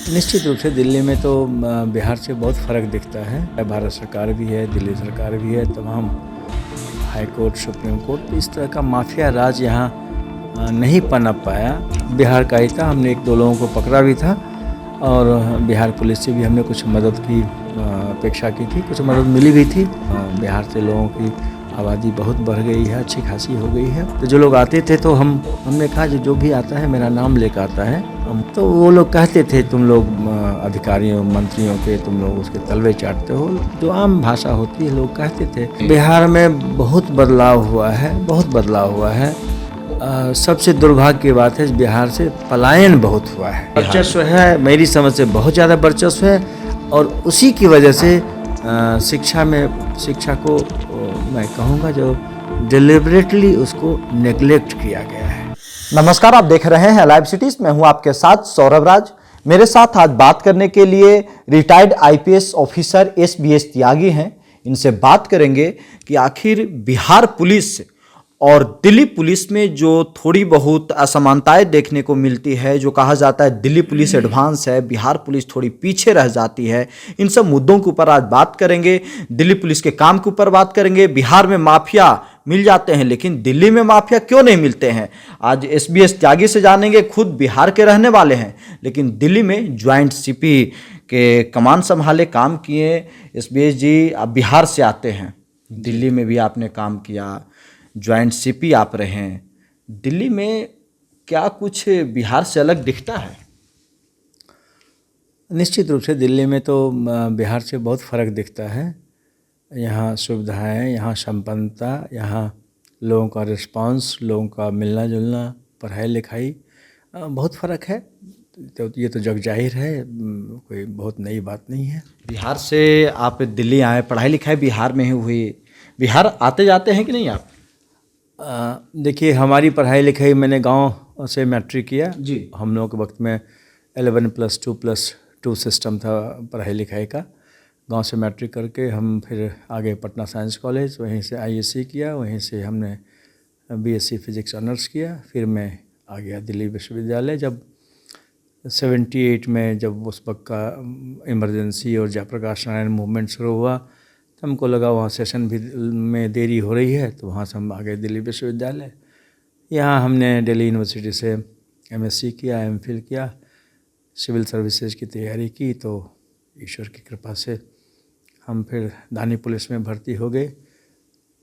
निश्चित रूप से दिल्ली में तो बिहार से बहुत फ़र्क दिखता है। भारत सरकार भी है, दिल्ली सरकार भी है, तमाम हाई कोर्ट, सुप्रीम कोर्ट, इस तरह का माफिया राज यहाँ नहीं पनप पाया। बिहार का ही था, हमने एक दो लोगों को पकड़ा भी था और बिहार पुलिस से भी हमने कुछ मदद की अपेक्षा की थी, कुछ मदद मिली भी थी। बिहार से लोगों की आबादी बहुत बढ़ गई है, अच्छी खासी हो गई है। तो जो लोग आते थे तो हमने कहा जो भी आता है मेरा नाम लेकर आता है। तो वो लोग कहते थे तुम लोग अधिकारियों मंत्रियों के तुम लोग उसके तलवे चाटते हो, जो आम भाषा होती है लोग कहते थे। बिहार में बहुत बदलाव हुआ है, बहुत बदलाव हुआ है। सबसे दुर्भाग्य की बात है बिहार से पलायन बहुत हुआ है। वर्चस्व है, मेरी समझ से बहुत ज़्यादा वर्चस्व है और उसी की वजह से शिक्षा को मैं कहूँगा जो डिलिबरेटली उसको नेग्लेक्ट किया गया है। नमस्कार, आप देख रहे हैं लाइव सिटीज। मैं हूं आपके साथ सौरभ राज। मेरे साथ आज बात करने के लिए रिटायर्ड आईपीएस ऑफिसर एसबीएस त्यागी हैं। इनसे बात करेंगे कि आखिर बिहार पुलिस और दिल्ली पुलिस में जो थोड़ी बहुत असमानताएं देखने को मिलती है, जो कहा जाता है दिल्ली पुलिस एडवांस है, बिहार पुलिस थोड़ी पीछे रह जाती है, इन सब मुद्दों के ऊपर आज बात करेंगे। दिल्ली पुलिस के काम के ऊपर बात करेंगे। बिहार में माफिया मिल जाते हैं लेकिन दिल्ली में माफिया क्यों नहीं मिलते हैं, आज एसबीएस त्यागी से जानेंगे। खुद बिहार के रहने वाले हैं लेकिन दिल्ली में ज्वाइंट सीपी के कमान संभाले, काम किए। एसबीएस जी, आप बिहार से आते हैं, दिल्ली में भी आपने काम किया, ज्वाइंट सीपी आप रहे हैं। दिल्ली में क्या कुछ बिहार से अलग दिखता है? निश्चित रूप से दिल्ली में तो बिहार से बहुत फ़र्क दिखता है। यहाँ सुविधाएं, यहाँ संपन्नता, यहाँ लोगों का रिस्पांस, लोगों का मिलना जुलना, पढ़ाई लिखाई, बहुत फ़र्क है। तो ये तो जग जाहिर है, कोई बहुत नई बात नहीं है। बिहार से आप दिल्ली आए, पढ़ाई लिखाई बिहार में ही हुई। बिहार आते जाते हैं कि नहीं आप? देखिए, हमारी पढ़ाई लिखाई मैंने गांव से मैट्रिक किया जी। हम लोगों के वक्त में 11+2+2 सिस्टम था पढ़ाई लिखाई का। गांव से मैट्रिक करके हम फिर आगे पटना साइंस कॉलेज, वहीं से आईएससी किया, वहीं से हमने बीएससी फिजिक्स ऑनर्स किया। फिर मैं आ गया दिल्ली विश्वविद्यालय। जब 78 में जब उस वक्त का इमरजेंसी और जयप्रकाश नारायण मूवमेंट शुरू हुआ तो हमको लगा वहाँ सेशन भी में देरी हो रही है, तो वहाँ से हम आ गए दिल्ली विश्वविद्यालय। यहाँ हमने दिल्ली यूनिवर्सिटी से एमएससी किया, एमफिल किया, सिविल सर्विसेज की तैयारी की। तो ईश्वर की कृपा से हम फिर दानी पुलिस में भर्ती हो गए।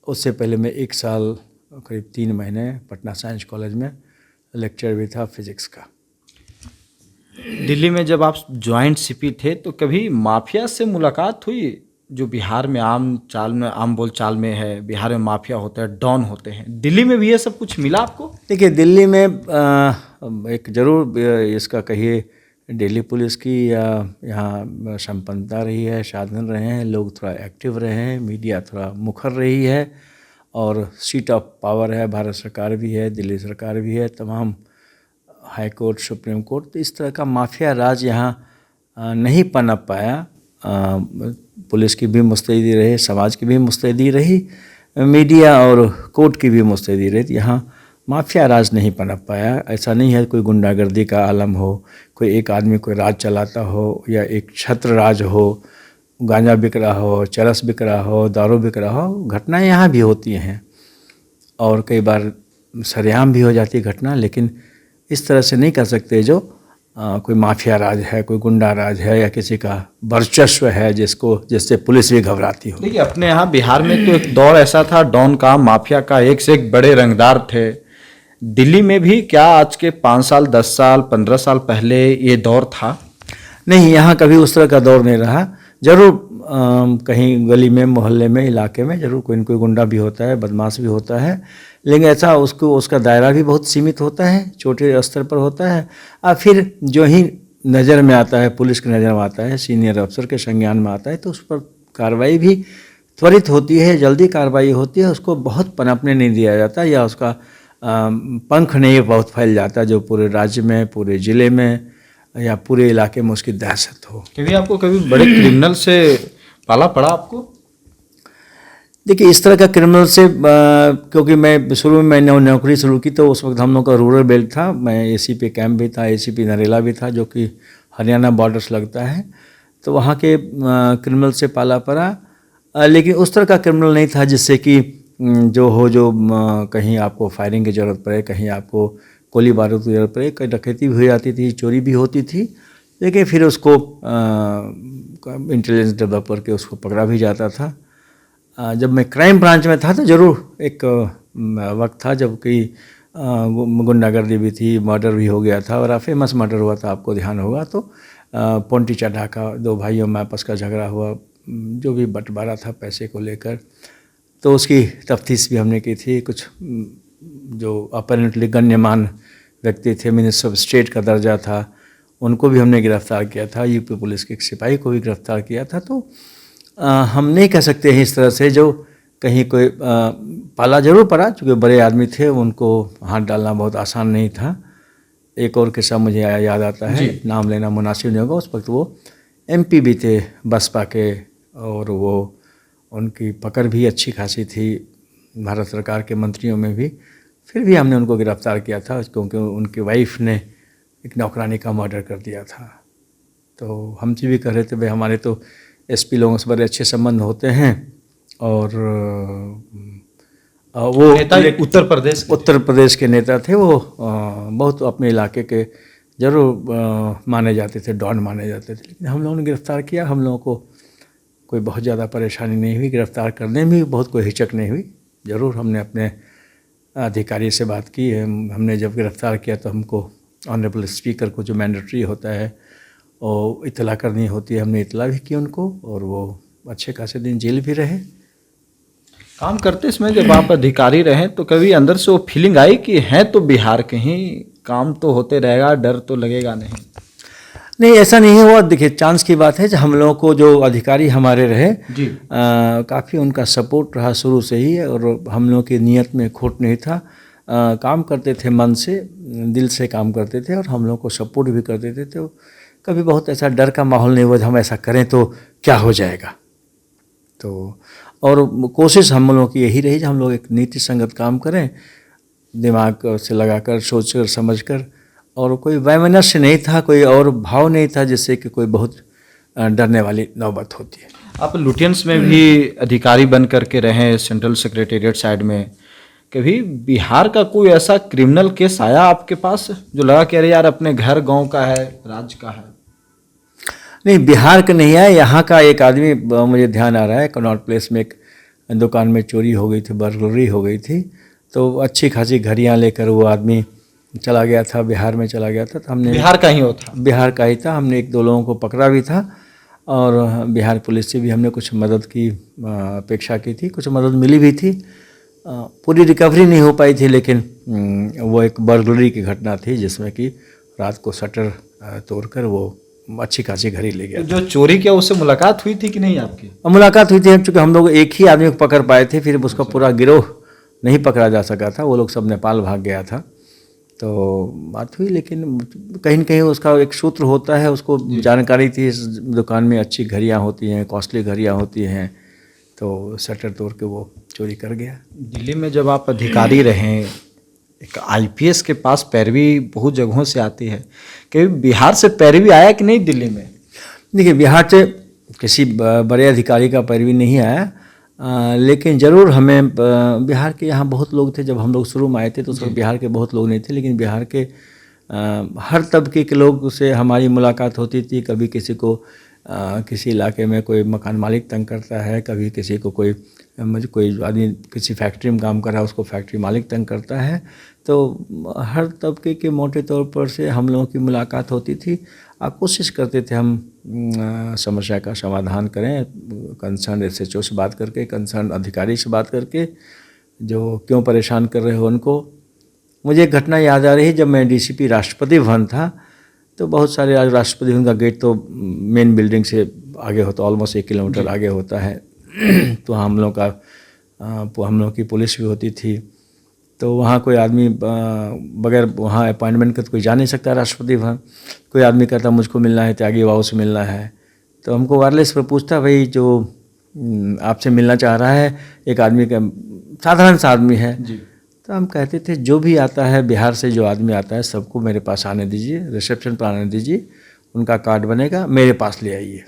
उससे पहले मैं 1 साल करीब 3 महीने पटना साइंस कॉलेज में लेक्चर भी था फिजिक्स का। दिल्ली में जब आप ज्वाइंट सीपी थे तो कभी माफिया से मुलाकात हुई? जो बिहार में आम बोल चाल में है, बिहार में माफिया होता है, डॉन होते हैं, दिल्ली में भी ये सब कुछ मिला आपको? देखिए, दिल्ली में एक ज़रूर इसका कहिए दिल्ली पुलिस की यहाँ संपन्नता रही है, साधन रहे हैं, लोग थोड़ा एक्टिव रहे हैं, मीडिया थोड़ा मुखर रही है और सीट ऑफ पावर है, भारत सरकार भी है, दिल्ली सरकार भी है, तमाम हाई कोर्ट, सुप्रीम कोर्ट। तो इस तरह का माफिया राज यहाँ नहीं पनप पाया। पुलिस की भी मुस्तैदी रही, समाज की भी मुस्तैदी रही, मीडिया और कोर्ट की भी मुस्तैदी रही। यहाँ माफिया राज नहीं पनप पाया। ऐसा नहीं है कोई गुंडागर्दी का आलम हो, कोई एक आदमी कोई राज चलाता हो या एक छत्र राज हो, गांजा बिक रहा हो, चरस बिक रहा हो, दारू बिक रहा हो। घटनाएं यहाँ भी होती हैं और कई बार सरेआम भी हो जाती है घटना, लेकिन इस तरह से नहीं कर सकते जो कोई माफिया राज है, कोई गुंडा राज है या किसी का वर्चस्व है जिससे पुलिस भी घबराती हो। देखिए, अपने यहाँ बिहार में तो एक दौर ऐसा था डॉन का, माफिया का, एक से एक बड़े रंगदार थे। दिल्ली में भी क्या आज के 5 साल, 10 साल, 15 साल पहले ये दौर था? नहीं, यहाँ कभी उस तरह का दौर नहीं रहा। जरूर कहीं गली में, मोहल्ले में, इलाके में जरूर कोई न कोई गुंडा भी होता है, बदमाश भी होता है, लेकिन ऐसा उसका दायरा भी बहुत सीमित होता है, छोटे स्तर पर होता है। और फिर जो ही नज़र में आता है, पुलिस की नज़र में आता है, सीनियर अफसर के संज्ञान में आता है, तो उस पर कार्रवाई भी त्वरित होती है, जल्दी कार्रवाई होती है। उसको बहुत पनपने नहीं दिया जाता या उसका पंख नहीं बहुत फैल जाता जो पूरे राज्य में, पूरे ज़िले में या पूरे इलाके में उसकी दहशत हो। कभी बड़े क्रिमिनल से पाला पड़ा आपको? देखिए, इस तरह का क्रिमिनल से क्योंकि मैं शुरू में मैंने नौकरी शुरू की तो उस वक्त हम लोग का रूरल बेल्ट था। मैं एसीपी कैंप भी था, एसीपी नरेला भी था, जो कि हरियाणा बॉर्डर्स लगता है, तो वहाँ के क्रिमिनल से पाला पड़ा। लेकिन उस तरह का क्रिमिनल नहीं था जिससे कि कहीं आपको फायरिंग की ज़रूरत पड़े, कहीं आपको गोली बारूद की ज़रूरत पड़े। कहीं डकैती भी हो जाती थी, चोरी भी होती थी, लेकिन फिर उसको इंटेलिजेंस डेवलप करके उसको पकड़ा भी जाता था। जब मैं क्राइम ब्रांच में था तो ज़रूर एक वक्त था जब कई गुंडागर्दी भी थी, मर्डर भी हो गया था, और फेमस मर्डर हुआ था, आपको ध्यान होगा। तो पोंटी चढ़ा का 2 भाइयों में आपस का झगड़ा हुआ, जो भी बंटवारा था पैसे को लेकर, तो उसकी तफ्तीश भी हमने की थी। कुछ जो अपेरेंटली गण्यमान व्यक्ति थे, मिनिस्टर ऑफ स्टेट का दर्जा था, उनको भी हमने गिरफ्तार किया था। यूपी पुलिस के एक सिपाही को भी गिरफ्तार किया था। तो हम नहीं कह सकते हैं इस तरह से जो कहीं कोई पाला जरूर पड़ा, चूँकि बड़े आदमी थे, उनको हाथ डालना बहुत आसान नहीं था। एक और किस्सा मुझे याद आता है, नाम लेना मुनासिब नहीं होगा। उस वक्त वो MP भी थे बसपा के, और वो उनकी पकड़ भी अच्छी खासी थी भारत सरकार के मंत्रियों में भी। फिर भी हमने उनको गिरफ्तार किया था क्योंकि उनकी वाइफ ने एक नौकरानी का मर्डर कर दिया था। तो हमसे भी कह रहे थे भाई हमारे तो SP लोगों से बड़े अच्छे संबंध होते हैं, और वो नेता उत्तर प्रदेश के नेता थे। वो बहुत अपने इलाके के जरूर माने जाते थे, डॉन माने जाते थे। लेकिन हम लोगों ने गिरफ्तार किया, हम लोगों को कोई बहुत ज़्यादा परेशानी नहीं हुई, गिरफ्तार करने में भी बहुत कोई हिचक नहीं हुई। ज़रूर हमने अपने अधिकारी से बात की है। हमने जब गिरफ्तार किया तो हमको ऑनरेबल स्पीकर को जो मैंडेटरी होता है वो इतला करनी होती है, हमने इतला भी की उनको, और वो अच्छे खासे दिन जेल भी रहे। काम करते इसमें जब आप अधिकारी रहे तो कभी अंदर से वो फीलिंग आई कि हैं तो बिहार के ही, काम तो होते रहेगा, डर तो लगेगा नहीं? नहीं, ऐसा नहीं है। वो देखिए चांस की बात है, हम लोगों को जो अधिकारी हमारे रहे जी, काफ़ी उनका सपोर्ट रहा शुरू से ही, और हम लोगों की नीयत में खोट नहीं था। काम करते थे, मन से, दिल से काम करते थे, और हम लोग को सपोर्ट भी करते थे। तो कभी बहुत ऐसा डर का माहौल नहीं हुआ, हम ऐसा करें तो क्या हो जाएगा। तो और कोशिश हम लोगों की यही रही कि हम लोग एक नीति संगत काम करें, दिमाग से लगाकर, सोच कर, समझ कर, और कोई वैमनस्य नहीं था, कोई और भाव नहीं था जिससे कि कोई बहुत डरने वाली नौबत होती है। आप लुटियंस में भी अधिकारी बन करके रहे, सेंट्रल सेक्रेटेरिएट साइड में। कभी बिहार का कोई ऐसा क्रिमिनल केस आया आपके पास जो लगा कि अरे यार अपने घर गांव का है, राज्य का है? नहीं, बिहार का नहीं है। यहाँ का एक आदमी मुझे ध्यान आ रहा है, कनॉट प्लेस में एक दुकान में चोरी हो गई थी, बर्गलरी हो गई थी। तो अच्छी खासी घड़ियाँ लेकर वो आदमी चला गया था, बिहार में चला गया था। तो हमने बिहार का ही होता? बिहार का ही था। हमने 1-2 लोगों को पकड़ा भी था, और बिहार पुलिस से भी हमने कुछ मदद की अपेक्षा की थी, कुछ मदद मिली भी थी। पूरी रिकवरी नहीं हो पाई थी, लेकिन वो एक बर्गलरी की घटना थी जिसमें कि रात को शटर तोड़कर वो अच्छी खासी घड़ी ले गया। तो जो चोरी किया उससे मुलाकात हुई थी कि नहीं आपकी? मुलाकात हुई थी, चूँकि हम लोग एक ही आदमी को पकड़ पाए थे, फिर उसका पूरा गिरोह नहीं पकड़ा जा सका था, वो लोग सब नेपाल भाग गया था। तो बात हुई, लेकिन कहीं न कहीं उसका एक सूत्र होता है, उसको जानकारी थी इस दुकान में अच्छी घड़ियाँ होती हैं, कॉस्टली घड़ियाँ होती हैं, तो शटर तोड़ के वो चोरी कर गया। दिल्ली में जब आप अधिकारी रहे, एक IPS के पास पैरवी बहुत जगहों से आती है, कभी बिहार से पैरवी आया कि नहीं दिल्ली में? देखिए, बिहार से किसी बड़े अधिकारी का पैरवी नहीं आया, लेकिन ज़रूर हमें बिहार के यहाँ बहुत लोग थे। जब हम लोग शुरू में आए थे तो उसमें बिहार के बहुत लोग नहीं थे, लेकिन बिहार के हर तबके के लोग से हमारी मुलाकात होती थी। कभी किसी को किसी इलाके में कोई मकान मालिक तंग करता है, कभी किसी को कोई आदमी किसी फैक्ट्री में काम कर रहा है, उसको फैक्ट्री मालिक तंग करता है। तो हर तबके के मोटे तौर पर से हम लोगों की मुलाकात होती थी। कोशिश करते थे हम समस्या का समाधान करें, कंसर्न SHO से बात करके, कंसर्न अधिकारी से बात करके, जो क्यों परेशान कर रहे हो उनको। मुझे एक घटना याद आ रही है, जब मैं DCP राष्ट्रपति भवन था, तो बहुत सारे राष्ट्रपति भवन का गेट तो मेन बिल्डिंग से आगे होता, ऑलमोस्ट 1 किलोमीटर आगे होता है। तो हम लोग की पुलिस भी होती थी। तो वहाँ कोई आदमी बगैर वहाँ अपॉइंटमेंट के तो कोई जा नहीं सकता राष्ट्रपति भवन। कोई आदमी कहता मुझको मिलना है, त्यागी बाबू से मिलना है, तो हमको वायरलेस पर पूछता, भाई जो आपसे मिलना चाह रहा है एक आदमी का, साधारण सा आदमी है जी। तो हम कहते थे जो भी आता है बिहार से, जो आदमी आता है सबको मेरे पास आने दीजिए, रिसेप्शन पर आने दीजिए, उनका कार्ड बनेगा, मेरे पास ले आइए।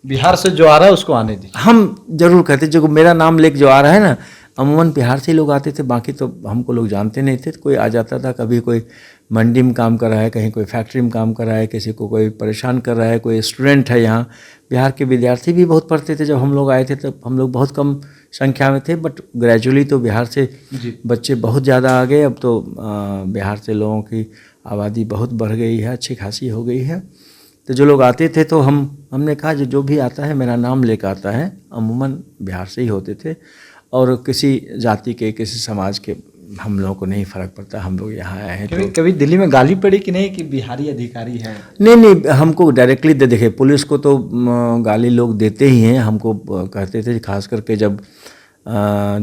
बिहार से जो आ रहा है उसको आने दीजिए। हम जरूर कहते, जो मेरा नाम लेके जो आ रहा है ना, अमूमन बिहार से ही लोग आते थे, बाकी तो हमको लोग जानते नहीं थे। कोई आ जाता था, कभी कोई मंडी में काम कर रहा है, कहीं कोई फैक्ट्री में काम कर रहा है, किसी को कोई परेशान कर रहा है, कोई स्टूडेंट है यहाँ। बिहार के विद्यार्थी भी बहुत पढ़ते थे। जब हम लोग आए थे तब हम लोग बहुत कम संख्या में थे, बट ग्रेजुअली तो बिहार से बच्चे बहुत ज़्यादा आ गए। अब तो बिहार से लोगों की आबादी बहुत बढ़ गई है, अच्छी खासी हो गई है। तो जो लोग आते थे तो हमने कहा जो भी आता है मेरा नाम लेकर आता है, अमूमन बिहार से ही होते थे। और किसी जाति के, किसी समाज के हम लोगों को नहीं फ़र्क पड़ता। हम लोग यहाँ आए हैं। कभी कभी दिल्ली में गाली पड़ी कि नहीं कि बिहारी अधिकारी हैं? नहीं, हमको डायरेक्टली दे देखे। पुलिस को तो गाली लोग देते ही हैं। हमको कहते थे, खास करके जब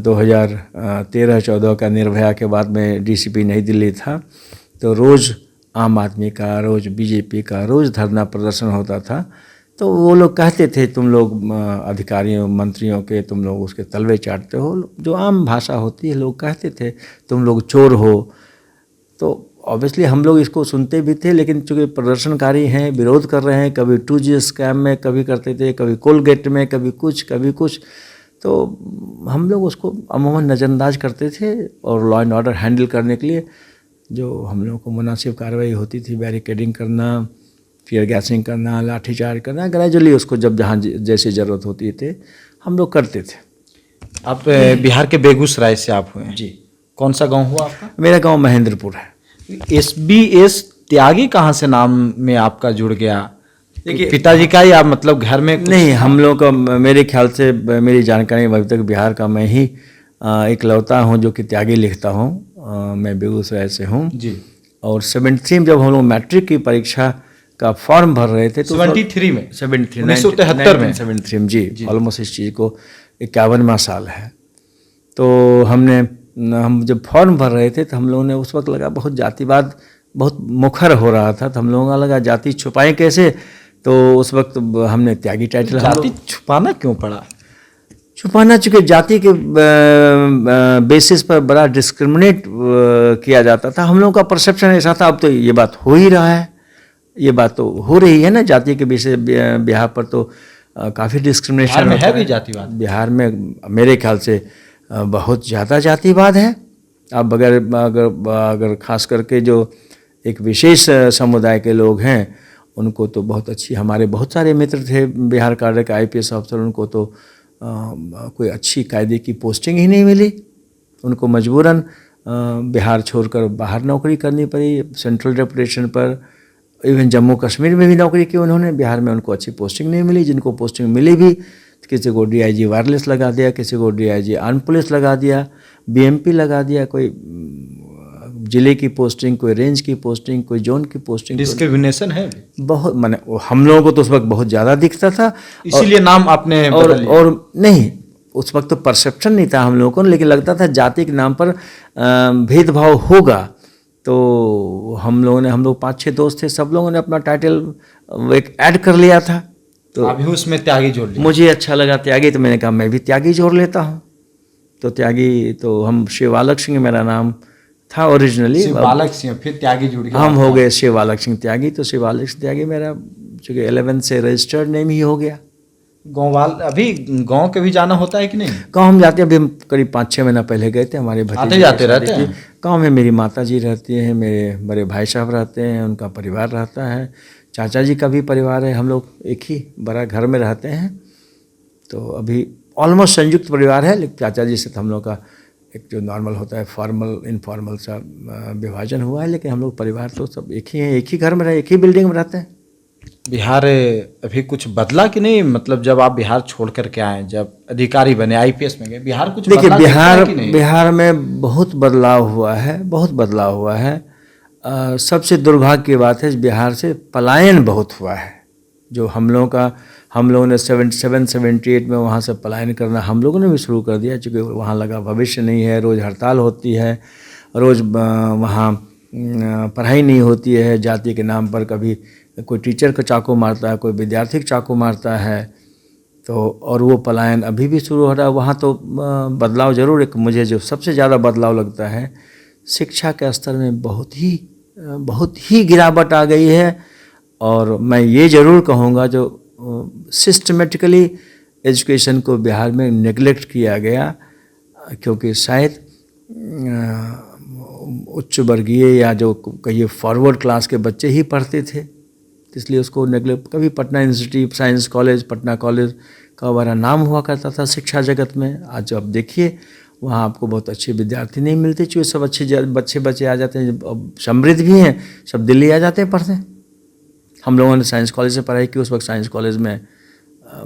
2013-14 का निर्भया के बाद में डीसीपी नई दिल्ली था, तो रोज़ आम आदमी का, रोज़ बीजेपी का रोज़ धरना प्रदर्शन होता था। तो वो लोग कहते थे, तुम लोग अधिकारियों मंत्रियों के, तुम लोग उसके तलवे चाटते हो। जो आम भाषा होती है, लोग कहते थे तुम लोग चोर हो। तो ऑब्वियसली हम लोग इसको सुनते भी थे, लेकिन चूँकि प्रदर्शनकारी हैं, विरोध कर रहे हैं, कभी 2G स्कैम में कभी करते थे, कभी कोलगेट में, कभी कुछ, तो हम लोग उसको अमूमन नज़रअंदाज करते थे। और लॉ एंड ऑर्डर हैंडल करने के लिए जो हम लोगों को मुनासिब कार्रवाई होती थी, बैरिकेडिंग करना, टीयर गैसिंग करना, लाठीचार्ज करना, ग्रेजुअली उसको जब जहाँ जैसी ज़रूरत होती थी हम लोग करते थे। आप बिहार के बेगूसराय से आप हुए हैं जी। कौन सा गांव हुआ आपका? मेरा गांव महेंद्रपुर है। SBS त्यागी कहाँ से नाम में आपका जुड़ गया? देखिए, पिताजी का या मतलब घर में नहीं, हम लोग का, मेरे ख्याल से, मेरी जानकारी में अभी तक बिहार का मैं ही इकलौता हूँ जो कि त्यागी लिखता हूँ। मैं बेगूसराय से हूँ जी। और 73 में जब हम लोग मैट्रिक की परीक्षा का फॉर्म भर रहे थे तो 73 में 1973 में 73 में जी, ऑलमोस्ट इस चीज़ को 51वां साल है। तो हम जब फॉर्म भर रहे थे तो हम लोगों ने उस वक्त लगा बहुत जातिवाद बहुत मुखर हो रहा था, तो हम लोगों का लगा जाति छुपाएं कैसे। तो उस वक्त हमने त्यागी टाइटल। जाति छुपाना क्यों पड़ा? छुपाना, चूँकि जाति के बेसिस पर बड़ा डिस्क्रिमिनेट किया जाता था। हम लोगों का परसेप्शन ऐसा था। अब तो ये बात हो ही रहा है, ये बात तो हो रही है ना, जाति के बेसिस बिहार पर तो काफ़ी डिस्क्रिमिनेशन में है भी जातिवाद। बिहार में मेरे ख्याल से बहुत ज़्यादा जातिवाद है। अब अगर खास करके जो एक विशेष समुदाय के लोग हैं उनको तो बहुत अच्छी, हमारे बहुत सारे मित्र थे बिहार काडर के IPS ऑफिसर, उनको तो कोई अच्छी कायदे की पोस्टिंग ही नहीं मिली। उनको मजबूरन बिहार छोड़कर बाहर नौकरी करनी पड़ी, सेंट्रल डेपुटेशन पर। इवन जम्मू कश्मीर में भी नौकरी की उन्होंने, बिहार में उनको अच्छी पोस्टिंग नहीं मिली। जिनको पोस्टिंग मिली भी, किसी को DIG वायरलेस लगा दिया, किसी को DIG आर्म पुलिस लगा दिया, BMP लगा दिया, कोई जिले की पोस्टिंग, कोई रेंज की पोस्टिंग, कोई जोन की पोस्टिंग। डिस्क्रिमिनेशन है बहुत, माने हम लोगों को तो उस वक्त बहुत ज़्यादा दिखता था, इसीलिए नाम आपने बदल लिया। और नहीं, उस वक्त तो परसेप्शन नहीं था हम लोगों को, लेकिन लगता था जाति के नाम पर भेदभाव होगा। तो हम लोग 5-6 दोस्त थे, सब लोगों ने अपना टाइटल एक ऐड कर लिया था। तो अभी उसमें त्यागी जोड़ लिया। मुझे अच्छा लगा त्यागी, तो मैंने कहा मैं भी त्यागी जोड़ लेता हूँ। तो त्यागी, तो हम शिवबालक सिंह मेरा नाम था ओरिजिनली। शिवबालक सिंह, फिर त्यागी जुड़ गया, हम हो गए शिवबालक सिंह त्यागी। तो शिवबालक सिंह त्यागी मेरा चूँकि 11 से रजिस्टर्ड नेम ही हो गया। अभी गांव के भी जाना होता है कि नहीं? गाँव हम जाते हैं। अभी हम करीब 5-6 महीना पहले गए थे। हमारे भतीजे आते जाते रहते हैं। गाँव में मेरी माता जी रहती हैं, मेरे बड़े भाई साहब रहते हैं, उनका परिवार रहता है, चाचा जी का भी परिवार है। हम लोग एक ही बड़ा घर में रहते हैं। तो अभी ऑलमोस्ट संयुक्त परिवार है, लेकिन चाचा जी से तो हम लोग का एक जो नॉर्मल होता है फॉर्मल इनफॉर्मल सा विभाजन हुआ है, लेकिन हम लोग परिवार तो सब एक ही हैं, एक ही घर में रहे, एक ही बिल्डिंग में रहते हैं। बिहार अभी कुछ बदला कि नहीं? मतलब जब आप बिहार छोड़ करके आए, जब अधिकारी बने, IPS में गए, बिहार कुछ देखिए, बदला? बिहार में बहुत बदलाव हुआ है, बहुत बदलाव हुआ है। सबसे दुर्भाग्य की बात है बिहार से पलायन बहुत हुआ है। जो हम लोगों ने 77-78 में वहाँ से पलायन करना हम लोगों ने भी शुरू कर दिया, क्योंकि वहाँ लगा भविष्य नहीं है, रोज़ हड़ताल होती है, रोज़ वहाँ पढ़ाई नहीं होती है, जाति के नाम पर कभी कोई टीचर को चाकू मारता है, कोई विद्यार्थी को चाकू मारता है। तो और वो पलायन अभी भी शुरू हो रहा है। वहाँ तो बदलाव ज़रूर, एक मुझे जो सबसे ज़्यादा बदलाव लगता है, शिक्षा के स्तर में बहुत ही गिरावट आ गई है। और मैं ये ज़रूर कहूँगा जो सिस्टमेटिकली एजुकेशन को बिहार में नेगलेक्ट किया गया, क्योंकि शायद उच्च वर्गीय या जो कहिए फॉरवर्ड क्लास के बच्चे ही पढ़ते थे, इसलिए उसको नेगलेक्ट। कभी Patna institute science college, Patna college का बड़ा नाम हुआ करता था शिक्षा जगत में। आज अब देखिए वहाँ आपको बहुत अच्छे विद्यार्थी नहीं मिलते, क्योंकि सब अच्छे बच्चे आ जाते हैं, अब समृद्ध भी हैं, सब दिल्ली आ जाते हैं पढ़ते। हम लोगों ने साइंस कॉलेज से पढ़ाई की, उस वक्त साइंस कॉलेज में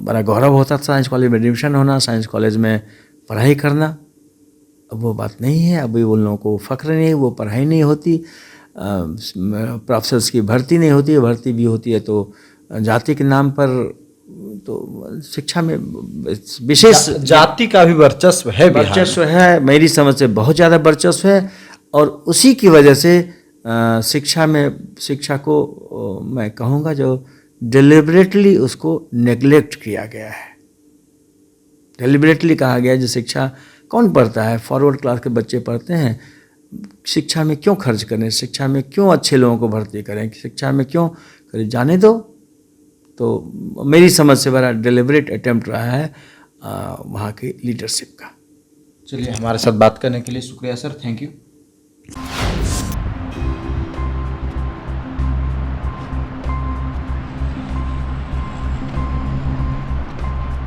बड़ा गौरव होता था, साइंस कॉलेज में एडमिशन होना, साइंस कॉलेज में पढ़ाई करना। अब वो बात नहीं है, अभी उन लोगों को फ़ख्र नहीं, वो पढ़ाई नहीं होती, प्रोफेसर्स की भर्ती नहीं होती है, भर्ती भी होती है तो जाति के नाम पर। तो शिक्षा में विशेष जाति का भी वर्चस्व है, वर्चस्व है, मेरी समझ से बहुत ज़्यादा वर्चस्व है, और उसी की वजह से शिक्षा को मैं कहूँगा जो डिलिबरेटली उसको नेगलेक्ट किया गया है। डिलिबरेटली कहा गया है जो शिक्षा कौन पढ़ता है, फॉरवर्ड क्लास के बच्चे पढ़ते हैं, शिक्षा में क्यों खर्च करें, शिक्षा में क्यों अच्छे लोगों को भर्ती करें, शिक्षा में क्यों करें, जाने दो। तो मेरी समझ से बड़ा डिलिबरेट अटेम्प्ट रहा है वहाँ की लीडरशिप का। चलिए, हमारे साथ बात करने के लिए शुक्रिया सर, थैंक यू।